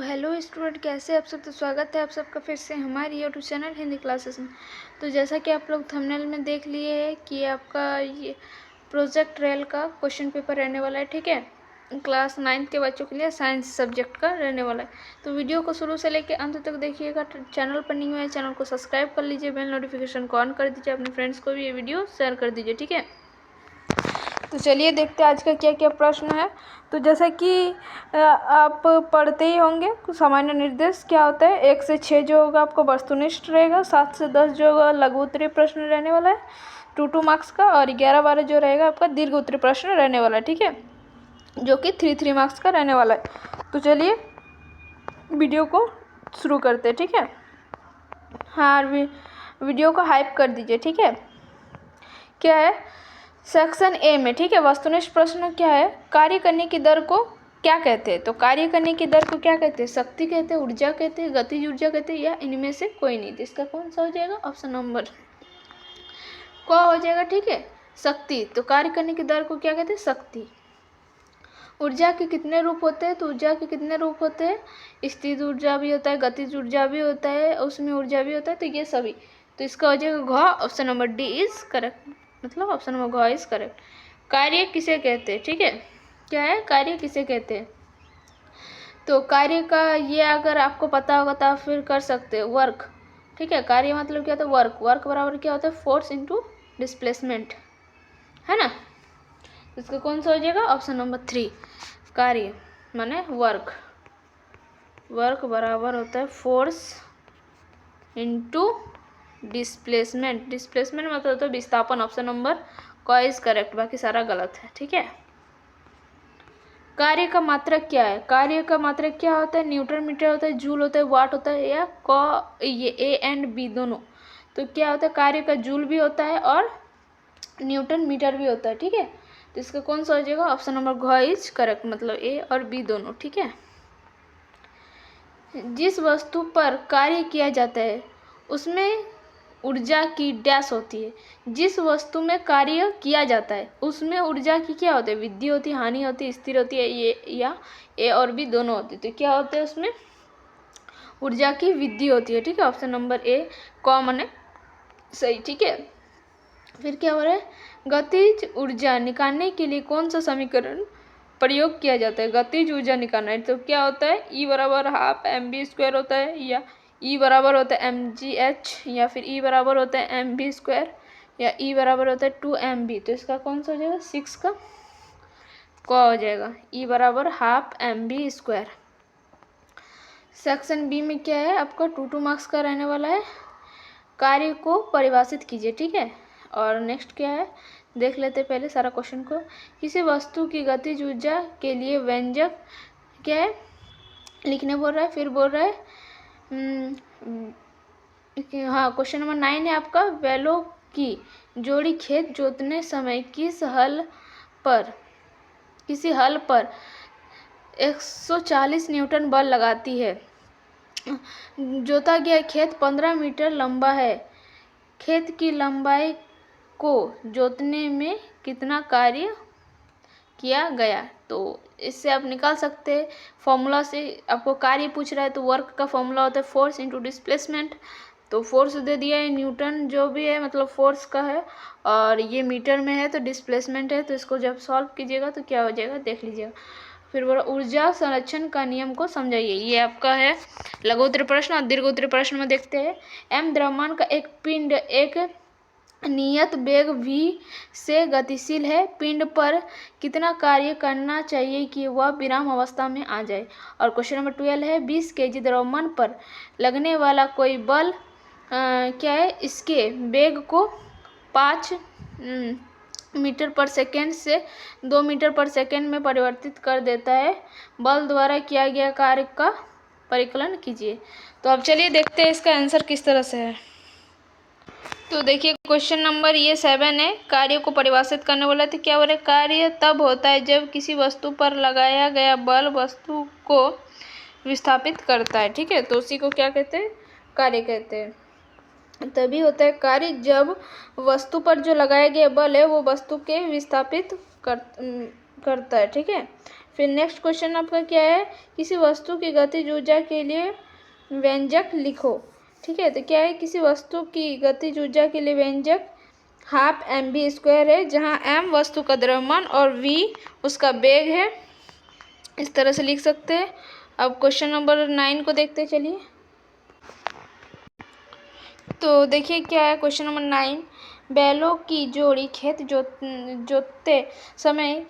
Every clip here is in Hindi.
हेलो स्टूडेंट, कैसे आप सब। तो स्वागत है आप सबका फिर से हमारी यूट्यूब चैनल हिंदी क्लासेस में। तो जैसा कि आप लोग थंबनेल में देख लिए है कि आपका ये प्रोजेक्ट रेल का क्वेश्चन पेपर रहने वाला है। ठीक है, क्लास 9 के बच्चों के लिए साइंस सब्जेक्ट का रहने वाला है। तो वीडियो को शुरू से लेकर अंत तक देखिएगा। चैनल पर नहीं हुआ है, चैनल को सब्सक्राइब कर लीजिए, बेल नोटिफिकेशन को ऑन कर दीजिए, अपने फ्रेंड्स को भी ये वीडियो शेयर कर दीजिए। ठीक है, तो चलिए देखते हैं आज का क्या क्या प्रश्न है। तो जैसा कि आप पढ़ते ही होंगे, सामान्य निर्देश क्या होता है। 1 से 6 जो होगा आपको वस्तुनिष्ठ रहेगा, 7 से 10 जो होगा लघु उत्तरीय प्रश्न रहने वाला है 2 मार्क्स का, और 11-12 जो रहेगा आपका दीर्घ उत्तरीय प्रश्न रहने वाला है। ठीक है, जो कि 3 मार्क्स का रहने वाला है। तो चलिए वीडियो को शुरू करते हैं। ठीक है, हाँ, वीडियो को हाइप कर दीजिए। ठीक है, क्या है सेक्शन ए में। ठीक है, वस्तुनिष्ठ प्रश्न क्या है, कार्य करने की दर को क्या कहते हैं। तो कार्य करने की दर को क्या कहते हैं, शक्ति कहते हैं, ऊर्जा कहते हैं, गतिज ऊर्जा कहते हैं, या इनमें से कोई नहीं। तो इसका कौन सा हो जाएगा, ऑप्शन नंबर क हो जाएगा। ठीक है, शक्ति। तो कार्य करने की दर को क्या कहते हैं, शक्ति। ऊर्जा के कितने रूप होते हैं, तो ऊर्जा के कितने रूप होते हैं, स्थिर ऊर्जा भी होता है, गतिज ऊर्जा भी होता है, उसमें ऊर्जा भी होता है। तो ये सभी, तो इसका हो जाएगा घ, option number D is correct, मतलब ऑप्शन नंबर घ इज करेक्ट। कार्य किसे कहते हैं, ठीक है, क्या है कार्य किसे कहते हैं। तो कार्य का ये अगर आपको पता होगा तो आप फिर कर सकते हैं, वर्क। ठीक है, कार्य मतलब क्या होता है, वर्क। वर्क बराबर क्या होता है, फोर्स इंटू डिस्प्लेसमेंट, है ना। इसका कौन सा हो जाएगा, ऑप्शन नंबर 3, कार्य माने वर्क। वर्क बराबर होता है फोर्स इंटू डिस्प्लेसमेंट। डिस्प्लेसमेंट मतलब होता है विस्थापन। ऑप्शन नंबर क इज करेक्ट, बाकी सारा गलत है। ठीक है, कार्य का मात्रक क्या है, कार्य का मात्रक क्या होता है, न्यूटन मीटर होता है, जूल होता है, वाट होता है, या ये ए एंड बी दोनों। तो क्या होता है, कार्य का जूल भी होता है और न्यूटन मीटर भी होता है। ठीक है, तो इसका कौन सा हो जाएगा, ऑप्शन नंबर घ इज करेक्ट, मतलब ए और बी दोनों। ठीक है, जिस वस्तु पर कार्य किया जाता है उसमें ऊर्जा की डैश होती है। जिस वस्तु में कार्य किया जाता है उसमें ऊर्जा की क्या होती है, वृद्धि होती है, हानि होती है, स्थिर होती है, ये या ए और बी दोनों होती है। तो क्या होता है, उसमें ऊर्जा की वृद्धि होती है। ठीक है, ऑप्शन नंबर ए कॉमन है, सही। ठीक है, फिर क्या हो रहा है, गतिज ऊर्जा निकालने के लिए कौन सा समीकरण प्रयोग किया जाता है। गतिज ऊर्जा निकालना है तो क्या होता है, ई बराबर हाफ एम बी स्क्वायर होता है, या ई बराबर होता है एम जी एच, या फिर ई बराबर होता है एम बी स्क्वायर, या ई बराबर होता है 2 MB। तो इसका कौन सा हो जाएगा, 6 का क हो जाएगा, ई बराबर half M B square. Section B में क्या है, आपका 2 मार्क्स का रहने वाला है, कार्य को परिभाषित कीजिए। ठीक है, और नेक्स्ट क्या है देख लेते हैं पहले सारा क्वेश्चन को। किसी वस्तु की गतिज ऊर्जा के लिए व्यंजक क्या है लिखने बोल रहा है, फिर बोल रहा है हाँ, क्वेश्चन नंबर 9 है आपका, बैलों की जोड़ी खेत जोतने समय किसी हल पर 140 न्यूटन बल लगाती है। जोता गया खेत 15 मीटर लंबा है। खेत की लंबाई को जोतने में कितना कार्य किया गया। तो इससे आप निकाल सकते हैं फॉर्मूला से। आपको कार्य पूछ रहा है तो वर्क का फॉर्मूला होता है फोर्स इंटू डिस्प्लेसमेंट। तो फोर्स दे दिया है न्यूटन जो भी है, मतलब फोर्स का है, और ये मीटर में है तो डिस्प्लेसमेंट है। तो इसको जब सॉल्व कीजिएगा तो क्या हो जाएगा देख लीजिएगा। फिर बोला ऊर्जा संरक्षण का नियम को समझाइए। ये आपका है लघु उत्तरीय प्रश्न। और दीर्घ उत्तरीय प्रश्न में देखते हैं, एम द्रव्यमान का एक पिंड एक नियत वेग v से गतिशील है। पिंड पर कितना कार्य करना चाहिए कि वह विराम अवस्था में आ जाए। और क्वेश्चन नंबर 12 है, 20 kg द्रव्यमान पर लगने वाला कोई बल क्या है, इसके वेग को 5 मीटर पर सेकेंड से 2 मीटर पर सेकेंड में परिवर्तित कर देता है। बल द्वारा किया गया कार्य का परिकलन कीजिए। तो अब चलिए देखते हैं इसका आंसर किस तरह से है। तो देखिए क्वेश्चन नंबर ये 7 है, कार्य को परिभाषित करने वाला। तो क्या हो रहा है, कार्य तब होता है जब किसी वस्तु पर लगाया गया बल वस्तु को विस्थापित करता है। ठीक है, तो उसी को क्या कहते हैं, कार्य कहते हैं। तभी होता है कार्य जब वस्तु पर जो लगाया गया बल है वो वस्तु के विस्थापित करता है। ठीक है, फिर नेक्स्ट क्वेश्चन आपका क्या है, किसी वस्तु की गतिज ऊर्जा के लिए व्यंजक लिखो। ठीक है, तो क्या है, किसी वस्तु की गतिज ऊर्जा के लिए व्यंजक हाफ mv² है, जहाँ m वस्तु का द्रव्यमान और v उसका वेग है। इस तरह से लिख सकते हैं। अब क्वेश्चन नंबर 9 को देखते चलिए। तो देखिए क्या है क्वेश्चन नंबर 9, बैलों की जोड़ी खेत जोतते समय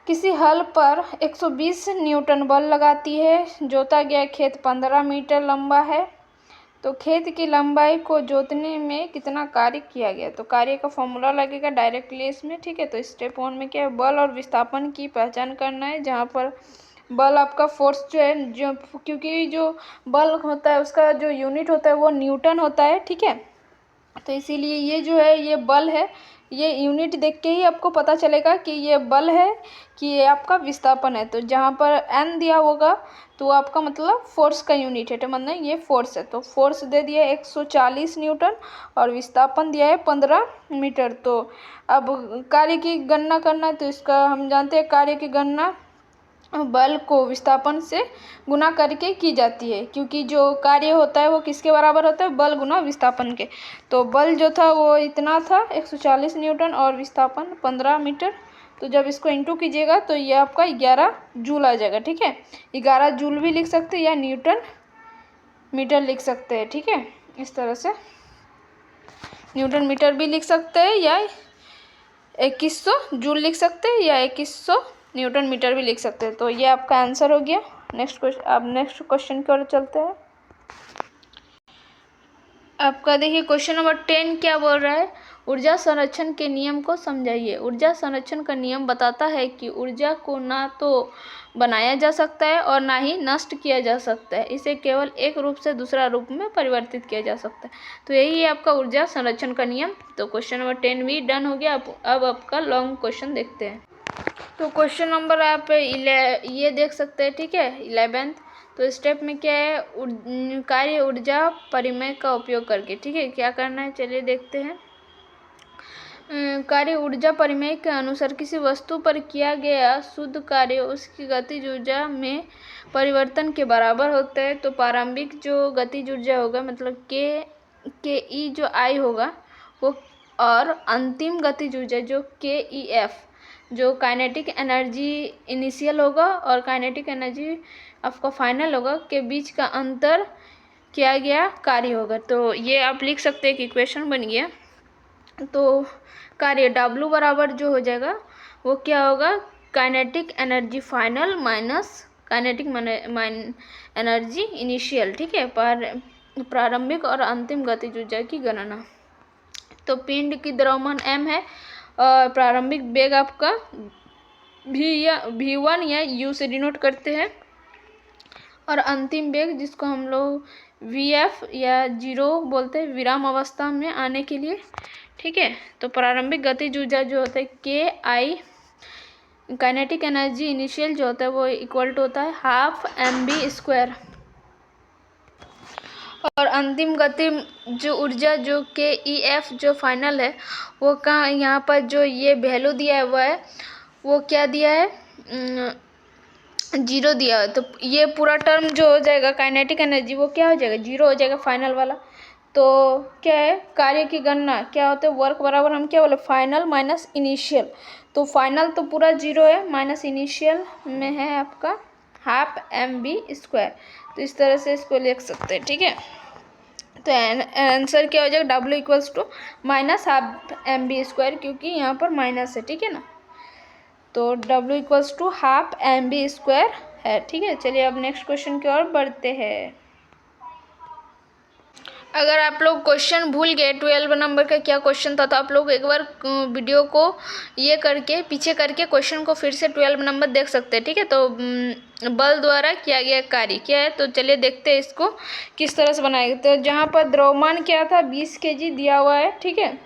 किसी हल पर 120 न्यूटन बल लगाती है। जोता गया खेत 15 मीटर लंबा है, तो खेत की लंबाई को जोतने में कितना कार्य किया गया। तो कार्य का फॉर्मूला लगेगा डायरेक्टली इसमें। ठीक है, तो स्टेप 1 में क्या है, बल और विस्थापन की पहचान करना है, जहाँ पर बल आपका फोर्स जो है, जो क्योंकि जो बल होता है उसका जो यूनिट होता है वो न्यूटन होता है। ठीक है, तो इसीलिए ये जो है ये बल है, ये यूनिट देख के ही आपको पता चलेगा कि ये बल है कि ये आपका विस्थापन है। तो जहाँ पर n दिया होगा तो आपका मतलब फोर्स का यूनिट है, तो मतलब ये फोर्स है। तो फोर्स दे दिया 140 न्यूटन और विस्थापन दिया है 15 मीटर। तो अब कार्य की गणना करना है, तो इसका हम जानते हैं कार्य की गणना बल को विस्थापन से गुना करके की जाती है, क्योंकि जो कार्य होता है वो किसके बराबर होता है, बल गुना विस्थापन के। तो बल जो था वो इतना था 140 न्यूटन और विस्थापन 15 मीटर। तो जब इसको इंटू कीजिएगा तो ये आपका 11 जूल आ जाएगा। ठीक है, 11 जूल भी लिख सकते हैं या न्यूटन मीटर लिख सकते हैं। ठीक है, इस तरह से न्यूटन मीटर भी लिख सकते हैं या 2100 जूल लिख सकते हैं या 2100 न्यूटन मीटर भी लिख सकते हैं। तो ये आपका आंसर हो गया। नेक्स्ट क्वेश्चन की ओर चलते हैं। आपका देखिए क्वेश्चन नंबर 10 क्या बोल रहा है, ऊर्जा संरक्षण के नियम को समझाइए। ऊर्जा संरक्षण का नियम बताता है कि ऊर्जा को ना तो बनाया जा सकता है और ना ही नष्ट किया जा सकता है, इसे केवल एक रूप से दूसरा रूप में परिवर्तित किया जा सकता है। तो यही है आपका ऊर्जा संरक्षण का नियम। तो क्वेश्चन नंबर 10 भी डन हो गया। अब आपका लॉन्ग क्वेश्चन देखते हैं। तो क्वेश्चन नंबर आप ये देख सकते हैं। ठीक है, 11th। तो स्टेप में क्या है, कार्य ऊर्जा परिमेय का उपयोग करके। ठीक है, क्या करना है चलिए देखते हैं। कार्य ऊर्जा परिमेय के अनुसार किसी वस्तु पर किया गया शुद्ध कार्य उसकी गतिज ऊर्जा में परिवर्तन के बराबर होता है। तो प्रारंभिक जो गतिज ऊर्जा होगा मतलब के ई जो आई होगा वो, और अंतिम गतिज ऊर्जा जो के ई एफ जो काइनेटिक एनर्जी इनिशियल होगा और काइनेटिक एनर्जी आपका फाइनल होगा के बीच का अंतर किया गया कार्य होगा। तो ये आप लिख सकते हैं कि इक्वेशन बन गया। तो कार्य W बराबर जो हो जाएगा वो क्या होगा, kinetic energy final minus kinetic energy initial. ठीक है, प्रारंभिक और अंतिम गतिज ऊर्जा की गणना। तो पिंड की द्रव्यमान m है और प्रारंभिक वेग आपका v1 या u से डिनोट करते हैं, और अंतिम वेग जिसको हम लोग vf या 0 बोलते हैं विराम अवस्था में आने के लिए। ठीक है, तो प्रारंभिक गतिज ऊर्जा जो होता है के आई, काइनेटिक एनर्जी इनिशियल जो होता है वो इक्वल टू होता है हाफ mv², और अंतिम गति जो ऊर्जा जो के ई एफ जो फाइनल है वो कहाँ, यहाँ पर जो ये वैल्यू दिया हुआ है वो क्या दिया है, 0 दिया है। तो ये पूरा टर्म जो हो जाएगा काइनेटिक एनर्जी वो क्या हो जाएगा, 0 हो जाएगा फाइनल वाला। तो क्या है, कार्य की गणना क्या होता है, वर्क बराबर हम क्या बोले, फाइनल माइनस इनिशियल। तो फाइनल तो पूरा 0 है, माइनस इनिशियल में है आपका हाफ mv²। तो इस तरह से इसको लिख सकते हैं। ठीक है, तो आंसर क्या हो जाएगा, W equals to minus half mv², क्योंकि यहाँ पर माइनस है। ठीक है ना, तो W equals to half mv² है। ठीक है, चलिए अब नेक्स्ट क्वेश्चन की ओर बढ़ते हैं। अगर आप लोग क्वेश्चन भूल गए 12 नंबर का क्या क्वेश्चन था, तो आप लोग एक बार वीडियो को ये करके पीछे करके क्वेश्चन को फिर से 12 नंबर देख सकते हैं। ठीक है, तो बल द्वारा किया गया कार्य क्या है, तो चलिए देखते हैं इसको किस तरह से बनाएंगे। तो जहाँ पर द्रव्यमान क्या था 20 kg दिया हुआ है। ठीक है,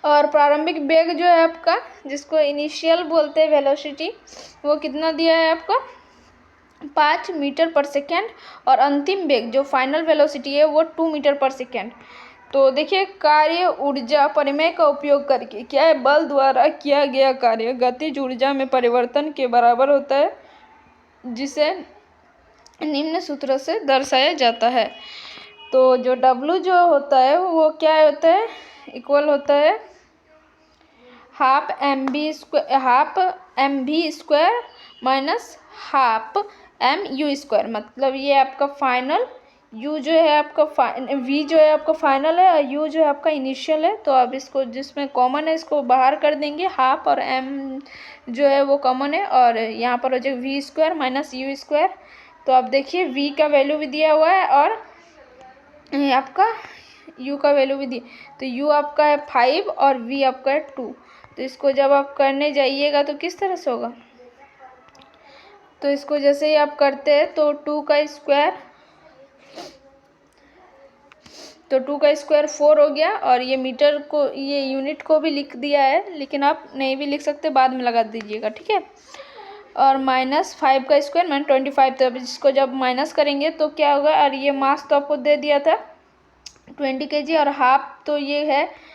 और प्रारंभिक वेग जो है आपका जिसको इनिशियल बोलते हैं वेलोसिटी, वो कितना दिया है आपका 5 मीटर पर सेकेंड, और अंतिम वेग जो फाइनल वेलोसिटी है वो 2 मीटर पर सेकेंड। तो देखिए, कार्य ऊर्जा परिमेय का उपयोग करके क्या है, बल द्वारा किया गया कार्य गतिज ऊर्जा में परिवर्तन के बराबर होता है, जिसे निम्न सूत्र से दर्शाया जाता है। तो जो W जो होता है वो क्या होता है, इक्वल होता है half M V square minus half M U square. मतलब ये आपका फाइनल u जो है आपका v जो है आपका फाइनल है और u जो है आपका इनिशियल है। तो अब इसको जिसमें कॉमन है इसको बाहर कर देंगे, हाफ और m जो है वो कॉमन है और यहाँ पर हो जाएगा v square minus you square. तो अब देखिए v का वैल्यू भी दिया हुआ है और आपका u का वैल्यू भी दिया, तो u आपका है 5 और v आपका है 2। तो इसको जब आप करने जाइएगा तो किस तरह से होगा, तो इसको जैसे ही आप करते हैं तो 2 का स्क्वायर, तो 2 का स्क्वायर 4 हो गया और ये मीटर को, ये यूनिट को भी लिख दिया है, लेकिन आप नहीं भी लिख सकते, बाद में लगा दीजिएगा, ठीक है। और माइनस 5 का स्क्वायर माइनस 25। तो अब इसको जब माइनस करेंगे तो क्या होगा, और ये मास तो आपको दे दिया था 20 kg और हाफ तो ये है,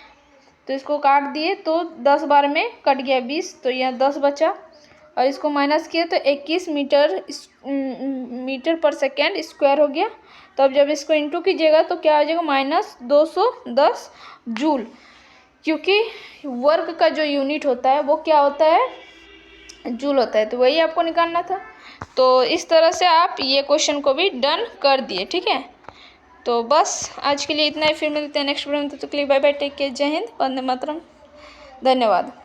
तो इसको काट दिए तो 10 बार में कट गया 20, तो यहाँ 10 बचा और इसको माइनस किए तो 21 मीटर पर सेकेंड स्क्वायर हो गया। तो अब जब इसको इंटू कीजिएगा तो क्या हो जाएगा, माइनस 210 जूल, क्योंकि वर्ग का जो यूनिट होता है वो क्या होता है, जूल होता है। तो वही आपको निकालना था। तो इस तरह से आप ये क्वेश्चन को भी डन कर दिए, ठीक है। तो बस आज के लिए इतना ही, फिर मिलते हैं नेक्स्ट वीडियो में। तो बाय बाय, टेक केयर, जय हिंद, वंदे मातरम, धन्यवाद।